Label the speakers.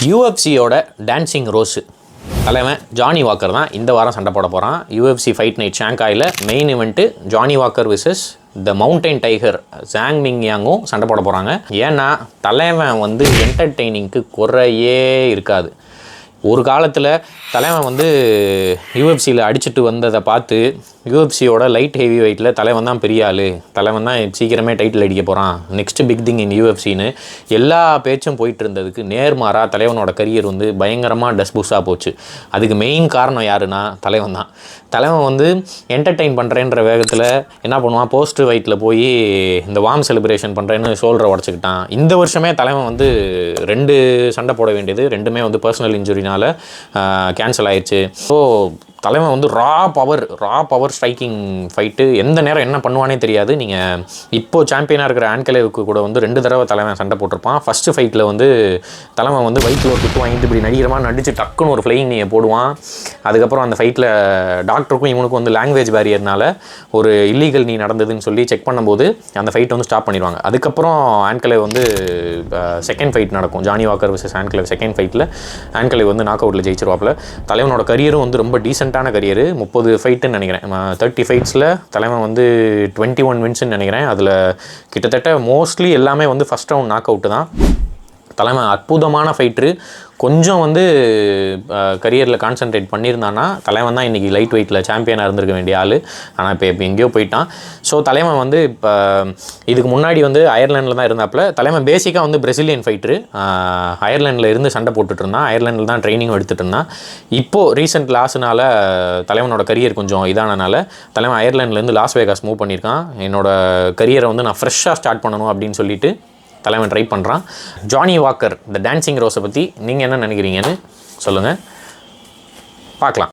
Speaker 1: யூஎஃப்சியோட dancing rose தலைவன் Johnny Walker தான் இந்த வாரம் சண்டை போட போகிறான். யூஎஃப்சி ஃபைட் நைட் ஷாங்காயில் main event Johnny Walker versus the mountain tiger Zhang Ming யாங்கும் சண்டை போட போகிறாங்க. ஏன்னா தலைவன் வந்து என்டர்டெய்னிங்க்கு குறையே இருக்காது. ஒரு காலத்தில் தலைவன் வந்து யூஎஃப்சியில் அடிச்சுட்டு வந்ததை பார்த்து யூஎஃப்சியோட லைட் ஹெவி வெயிட்டில் தலைவன் தான் பெரிய ஆள், தலைவன் தான் சீக்கிரமே டைட்டில் அடிக்க போகிறான், நெக்ஸ்ட் பிக் திங் இன் யூஎஃப்சின்னு எல்லா பேச்சும் போயிட்டு இருந்ததுக்கு நேர்மாறாக தலைவனோட கரியர் வந்து பயங்கரமாக டஸ்பூஸாக போச்சு. அதுக்கு மெயின் காரணம் யாருன்னா தலைவன் தான். தலைவன் வந்து என்டர்டெயின் பண்ணுறேன்ற வேகத்தில் என்ன பண்ணுவான், போஸ்ட் ஃபைட்டில் போய் இந்த வார்ம் செலிப்ரேஷன் பண்ணுறேன்னு ஷோல்டரை உடச்சிக்கிட்டான். இந்த வருஷமே தலைவன் வந்து 2 சண்டை போட வேண்டியது, 2மே வந்து பர்சனல் இன்ஜுரினால் கேன்சல் ஆயிடுச்சு. ஸோ தலைவன் வந்து ரா பவர் ஸ்ட்ரைக்கிங் ஃபைட்டு, எந்த நேரம் என்ன பண்ணுவானே தெரியாது. நீங்கள் இப்போது சாம்பியனாக இருக்கிற ஆன்கலேவுக்கு கூட வந்து 2 தடவை தலைவன் சண்டை போட்டிருப்பான். ஃபஸ்ட்டு ஃபைட்டில் வந்து தலைவன் வந்து வயிற்றில் ஒரு குத்து வாங்கிட்டு இப்படி நடிக்கிறமா நடிச்சு டக்குன்னு ஒரு ஃப்ளையிங் நீயை போடுவான். அதுக்கப்புறம் அந்த ஃபைட்டில் டாக்டருக்கும் இவனுக்கும் வந்து லாங்குவேஜ் பேரியர்னால ஒரு இல்லீகல் நீ நடந்ததுன்னு சொல்லி செக் பண்ணும்போது அந்த ஃபைட் வந்து ஸ்டாப் பண்ணிடுவாங்க. அதுக்கப்புறம் ஆன்கலேவ் வந்து செகண்ட் ஃபைட் நடக்கும், ஜானி வாக்கர் விசஸ் ஆன்கலேவ். செகண்ட் ஃபைட்டில் ஆன்கலேவ் வந்து நாக் அவுட்டில் ஜெயிச்சிருவாப்பில். தலைவனோட கரியரும் வந்து ரொம்ப டீசென்ட்டான கரியரு, 30 ஃபைட்டுன்னு நினைக்கிறேன். 30 ஃபைட்ஸில் தலைவன் வந்து 21 வின்ஸ்ன்னு நினைக்கிறேன். அதில் கிட்டத்தட்ட மோஸ்ட்லி எல்லாமே வந்து ஃபஸ்ட் ரவுண்ட் நாக் அவுட்டு தான். தலைவன் அற்புதமான ஃபைட்ரு. கொஞ்சம் வந்து கரியரில் கான்சன்ட்ரேட் பண்ணியிருந்தான்னா தலைவன் தான் இன்றைக்கி லைட் வெயிட்டில் சாம்பியனாக இருந்திருக்க வேண்டிய ஆள். ஆனால் இப்போ எங்கேயோ போயிட்டான். ஸோ தலைவன் வந்து இப்போ இதுக்கு முன்னாடி வந்து அயர்லாண்டில் தான் இருந்தாப்புல. தலைவன் பேசிக்காக வந்து பிரசிலியன் ஃபைட்ரு, அயர்லாண்டில் இருந்து சண்டை போட்டுட்டு இருந்தான், அயர்லாண்டில் தான் ட்ரைனிங் எடுத்துகிட்டு இருந்தான். இப்போது ரீசெண்ட் லாஸ்னால தலைவனோட கரியர் கொஞ்சம் இதானனால தலைவன் அயர்லாண்ட்லேருந்து லாஸ் வேகாஸ் மூவ் பண்ணியிருக்கான். என்னோடய கரியரை வந்து நான் ஃப்ரெஷ்ஷாக ஸ்டார்ட் பண்ணணும் அப்படின்னு சொல்லிட்டு தலைவன் ட்ரை பண்ணுறான். ஜானி வாக்கர் த டான்சிங் ரோஸை பற்றி நீங்கள் என்ன நினைக்கிறீங்கன்னு சொல்லுங்கள், பார்க்கலாம்.